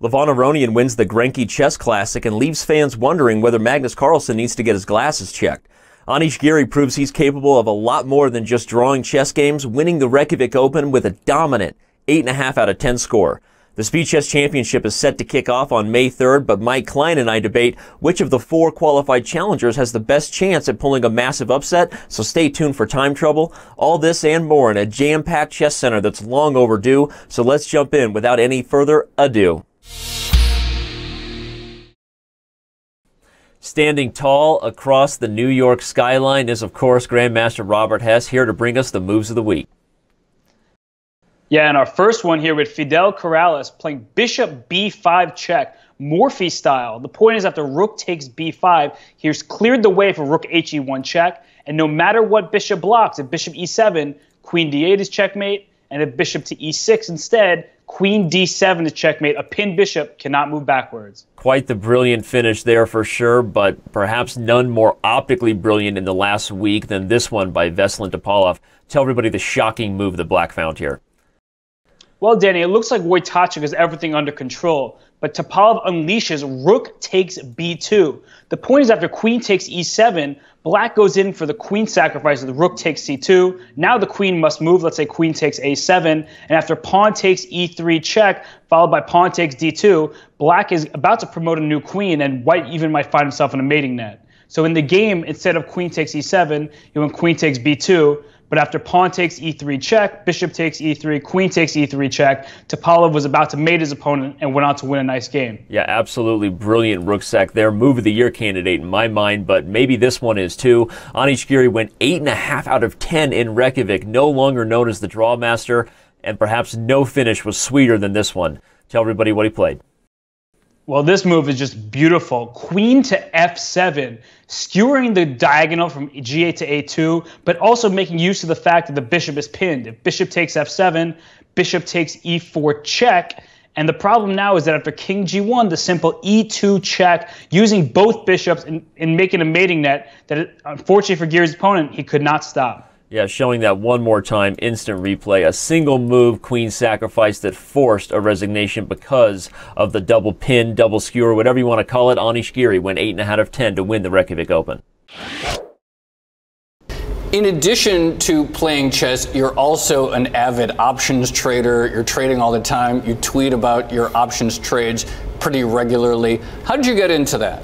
Levon Aronian wins the Grenke Chess Classic and leaves fans wondering whether Magnus Carlsen needs to get his glasses checked. Anish Giri proves he's capable of a lot more than just drawing chess games, winning the Reykjavik Open with a dominant 8.5 out of 10 score. The Speed Chess Championship is set to kick off on May 3rd, but Mike Klein and I debate which of the 4 qualified challengers has the best chance at pulling a massive upset, so stay tuned for time trouble. All this and more in a jam-packed chess center that's long overdue, so let's jump in without any further ado. Standing tall across the New York skyline is, of course, Grandmaster Robert Hess, here to bring us the moves of the week. Yeah, and our first one here with Fidel Corrales playing bishop b5 check, Morphy style. The point is after rook takes b5, he's cleared the way for rook he1 check, and no matter what bishop blocks, if bishop e7, queen d8 is checkmate, and if bishop to e6 instead, queen d7 is checkmate. A pinned bishop cannot move backwards. Quite the brilliant finish there for sure, but perhaps none more optically brilliant in the last week than this one by Veselin Topalov. Tell everybody the shocking move that Black found here. Well, Danny, it looks like Wojtaszek has everything under control, but Topalov unleashes rook takes b2. The point is after queen takes e7, Black goes in for the queen sacrifice of the rook takes c2. Now the queen must move. Let's say queen takes a7, and after pawn takes e3 check, followed by pawn takes d2, Black is about to promote a new queen, and White even might find himself in a mating net. So in the game, instead of queen takes e7, he went queen takes b2. But after pawn takes e3 check, bishop takes e3, queen takes e3 check, Topalov was about to mate his opponent and went on to win a nice game. Yeah, absolutely brilliant rook sack there. Move of the year candidate in my mind, but maybe this one is too. Anish Giri went 8.5 out of 10 in Reykjavik, no longer known as the draw master, and perhaps no finish was sweeter than this one. Tell everybody what he played. Well, this move is just beautiful. Queen to f7, skewering the diagonal from g8 to a2, but also making use of the fact that the bishop is pinned. If bishop takes f7, bishop takes e4 check, and the problem now is that after king g1, the simple e2 check, using both bishops in making a mating net, that unfortunately for Giri's opponent, he could not stop. Yeah, showing that one more time, instant replay. A single move queen sacrifice that forced a resignation because of the double pin, double skewer, whatever you want to call it. Anish Giri went 8.5 out of 10 to win the Reykjavik Open. In addition to playing chess, you're also an avid options trader. You're trading all the time. You tweet about your options trades pretty regularly. How did you get into that?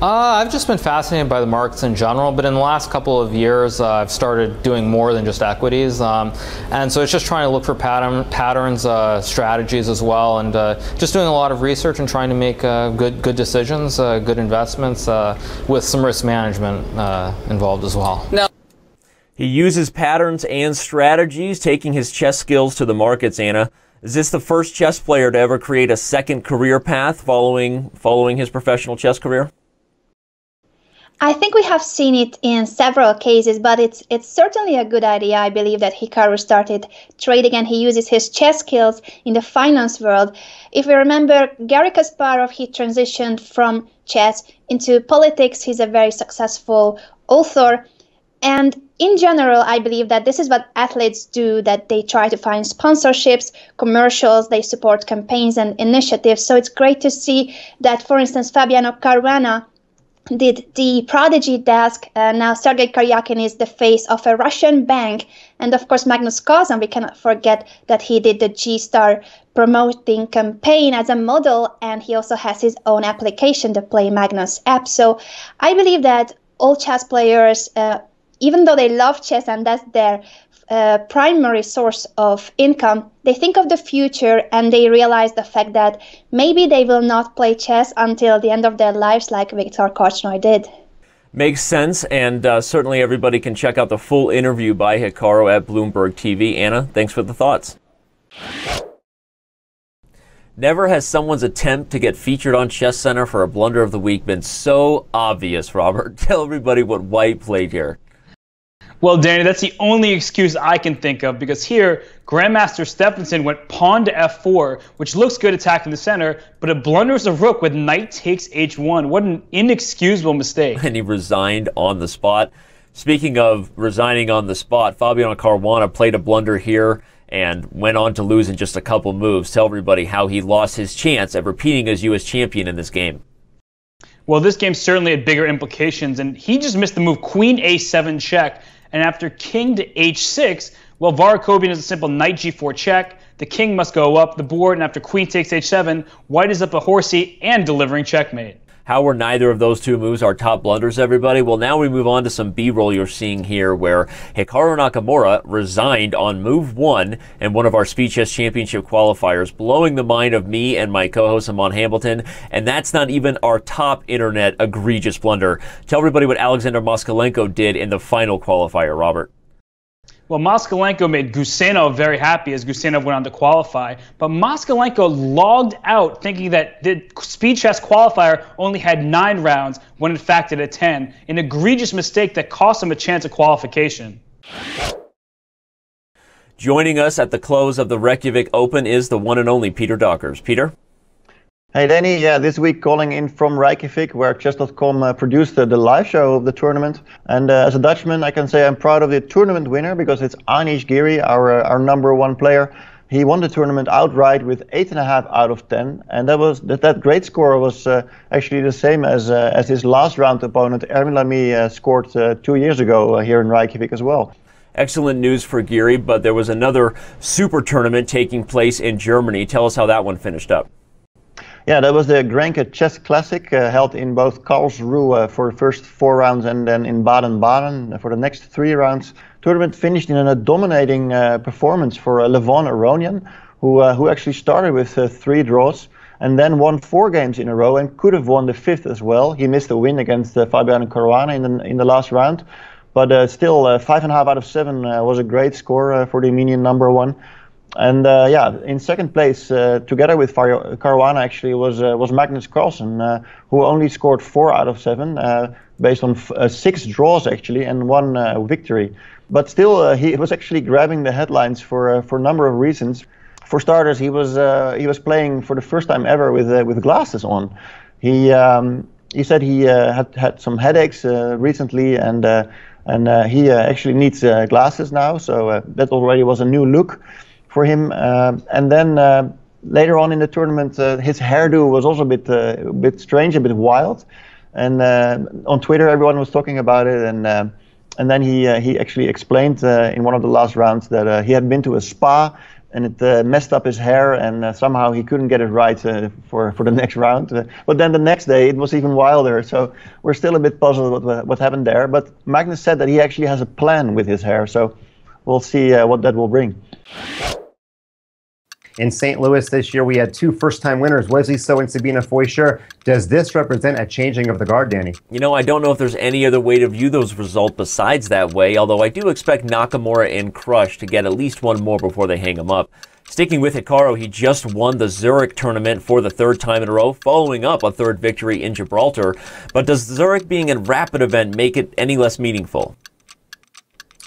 I've just been fascinated by the markets in general, but in the last couple of years, I've started doing more than just equities. And so it's just trying to look for patterns, strategies as well, and just doing a lot of research and trying to make good decisions, good investments, with some risk management involved as well. Now, he uses patterns and strategies, taking his chess skills to the markets, Anna. Is this the first chess player to ever create a second career path following his professional chess career? I think we have seen it in several cases, but it's certainly a good idea. I believe that Hikaru started trading and he uses his chess skills in the finance world. If we remember, Garry Kasparov, he transitioned from chess into politics. He's a very successful author. And in general, I believe that this is what athletes do, that they try to find sponsorships, commercials, they support campaigns and initiatives. So it's great to see that, for instance, Fabiano Caruana did the Prodigy desk. Now Sergei Karyakin is the face of a Russian bank. And of course, Magnus Carlsen, we cannot forget that he did the G-Star promoting campaign as a model. And he also has his own application, the Play Magnus app. So I believe that all chess players, even though they love chess and that's their primary source of income, they think of the future and they realize the fact that maybe they will not play chess until the end of their lives like Viktor Korchnoi did. Makes sense, and certainly everybody can check out the full interview by Hikaru at Bloomberg TV. Anna, thanks for the thoughts. Never has someone's attempt to get featured on ChessCenter for a blunder of the week been so obvious, Robert. Tell everybody what White played here. Well, Danny, that's the only excuse I can think of, because here, Grandmaster Stephenson went pawn to f4, which looks good attacking the center, but it blunders a rook with knight takes h1. What an inexcusable mistake. And he resigned on the spot. Speaking of resigning on the spot, Fabiano Caruana played a blunder here and went on to lose in just a couple moves. Tell everybody how he lost his chance at repeating as U.S. champion in this game. Well, this game certainly had bigger implications, and he just missed the move Queen A7 check, and after King to H6, well, Varakobian is a simple Knight G4 check. The king must go up the board, and after Queen takes H7, White is up a horsey and delivering checkmate. How were neither of those two moves our top blunders, everybody? Well, now we move on to some B-roll you're seeing here where Hikaru Nakamura resigned on move 1 in one of our Speed Chess Championship qualifiers, blowing the mind of me and my co-host Amon Hamilton, and that's not even our top internet egregious blunder. Tell everybody what Alexander Moskalenko did in the final qualifier, Robert. Well, Moskalenko made Gusenov very happy as Gusenov went on to qualify, but Moskalenko logged out thinking that the Speed Chess qualifier only had 9 rounds when in fact it had 10, an egregious mistake that cost him a chance of qualification. Joining us at the close of the Reykjavik Open is the one and only Peter Dockers. Peter? Hey Danny, yeah, this week calling in from Reykjavik, where Chess.com produced the live show of the tournament. And as a Dutchman, I can say I'm proud of the tournament winner because it's Anish Giri, our number 1 player. He won the tournament outright with 8.5 out of 10, and that great score was actually the same as his last round opponent Ermin Lamy scored 2 years ago here in Reykjavik as well. Excellent news for Giri, but there was another super tournament taking place in Germany. Tell us how that one finished up. Yeah, that was the Grenke Chess Classic held in both Karlsruhe for the first 4 rounds and then in Baden-Baden for the next 3 rounds. Tournament finished in a dominating performance for Levon Aronian, who actually started with 3 draws and then won 4 games in a row and could have won the 5th as well. He missed a win against Fabiano Caruana in the last round, but still 5.5 out of 7 was a great score for the Armenian number 1. And yeah, in second place, together with Caruana, actually was Magnus Carlsen, who only scored 4 out of 7, based on 6 draws actually and 1 victory. But still, he was actually grabbing the headlines for a number of reasons. For starters, he was playing for the first time ever with glasses on. He said he had some headaches recently, and he actually needs glasses now. So that already was a new look for him. And then later on in the tournament, his hairdo was also a bit strange, a bit wild. And on Twitter, everyone was talking about it. And then he actually explained in one of the last rounds that he had been to a spa and it messed up his hair, and somehow he couldn't get it right for the next round. But then the next day it was even wilder. So we're still a bit puzzled what happened there. But Magnus said that he actually has a plan with his hair. So we'll see what that will bring. In St. Louis this year, we had 2 first-time winners, Wesley So and Sabina Feuchter. Does this represent a changing of the guard, Danny? You know, I don't know if there's any other way to view those results besides that way, although I do expect Nakamura and Crush to get at least 1 more before they hang him up. Sticking with Hikaru, he just won the Zurich tournament for the 3rd time in a row, following up a 3rd victory in Gibraltar. But does Zurich being a rapid event make it any less meaningful?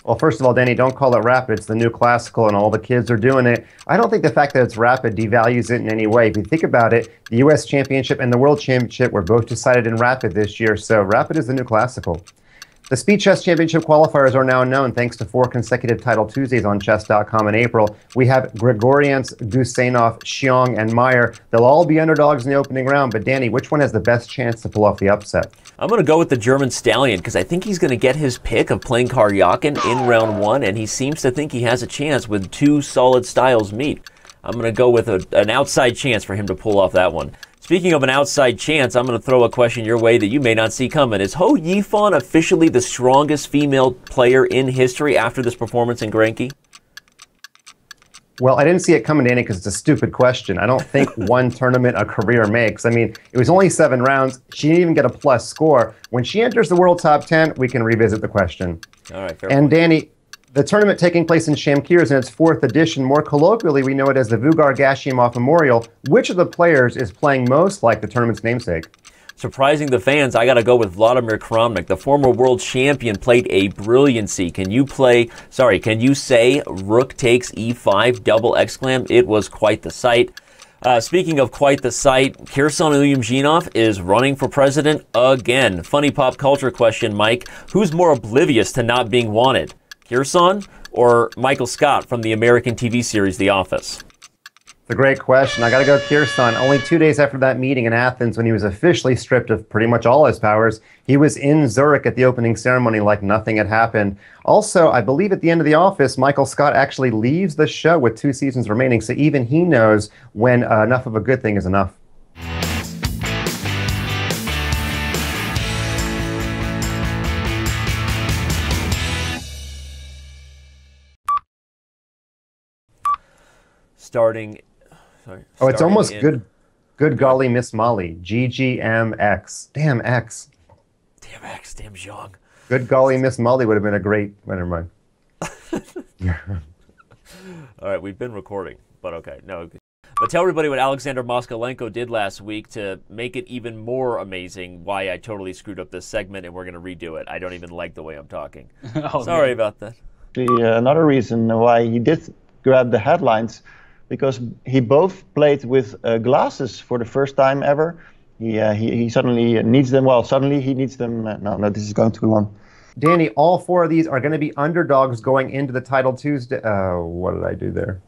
Well, first of all, Danny, don't call it rapid. It's the new classical, and all the kids are doing it. I don't think the fact that it's rapid devalues it in any way. If you think about it, the U.S. Championship and the World Championship were both decided in rapid this year, so rapid is the new classical. The Speed Chess Championship qualifiers are now known thanks to 4 consecutive Title Tuesdays on Chess.com in April. We have Gregorians, Gusenov, Xiong, and Meyer. They'll all be underdogs in the opening round, but Danny, which one has the best chance to pull off the upset? I'm going to go with the German Stallion because I think he's going to get his pick of playing Karyakin in round 1, and he seems to think he has a chance with 2 solid styles meet. I'm going to go with an outside chance for him to pull off that one. Speaking of an outside chance, I'm going to throw a question your way that you may not see coming. Is Ho Yifan officially the strongest female player in history after this performance in Grenke? Well, I didn't see it coming, Danny, because it's a stupid question. I don't think one tournament a career makes. I mean, it was only 7 rounds. She didn't even get a plus score. When she enters the world top 10, we can revisit the question. All right, fair And point. Danny, the tournament taking place in Shamkir is in its 4th edition. More colloquially, we know it as the Vugar Gashimov Memorial. Which of the players is playing most like the tournament's namesake? Surprising the fans, I got to go with Vladimir Kramnik. The former world champion played a brilliancy. Can you say rook takes e5 double exclam? It was quite the sight. Speaking of quite the sight, Kirsan Ilyumzhinov is running for president again. Funny pop culture question, Mike. Who's more oblivious to not being wanted? Carlsen or Michael Scott from the American TV series The Office? It's a great question. I got to go Carlsen. Only 2 days after that meeting in Athens, when he was officially stripped of pretty much all his powers, he was in Zurich at the opening ceremony like nothing had happened. Also, I believe at the end of The Office, Michael Scott actually leaves the show with 2 seasons remaining, so even he knows when enough of a good thing is enough. It's almost good golly Miss Molly. GGMX. Damn X. Damn X. Damn Zhang. Good golly Miss Molly would have been a great... Well, never mind. All right, we've been recording, but okay. No. But tell everybody what Alexander Moskalenko did last week to make it even more amazing why I totally screwed up this segment, and we're going to redo it. I don't even like the way I'm talking. Sorry about that. Another reason why he did grab the headlines, because he both played with glasses for the first time ever. He suddenly needs them. Well, suddenly he needs them. No, this is going too long. Danny, all 4 of these are going to be underdogs going into the title Tuesday. What did I do there?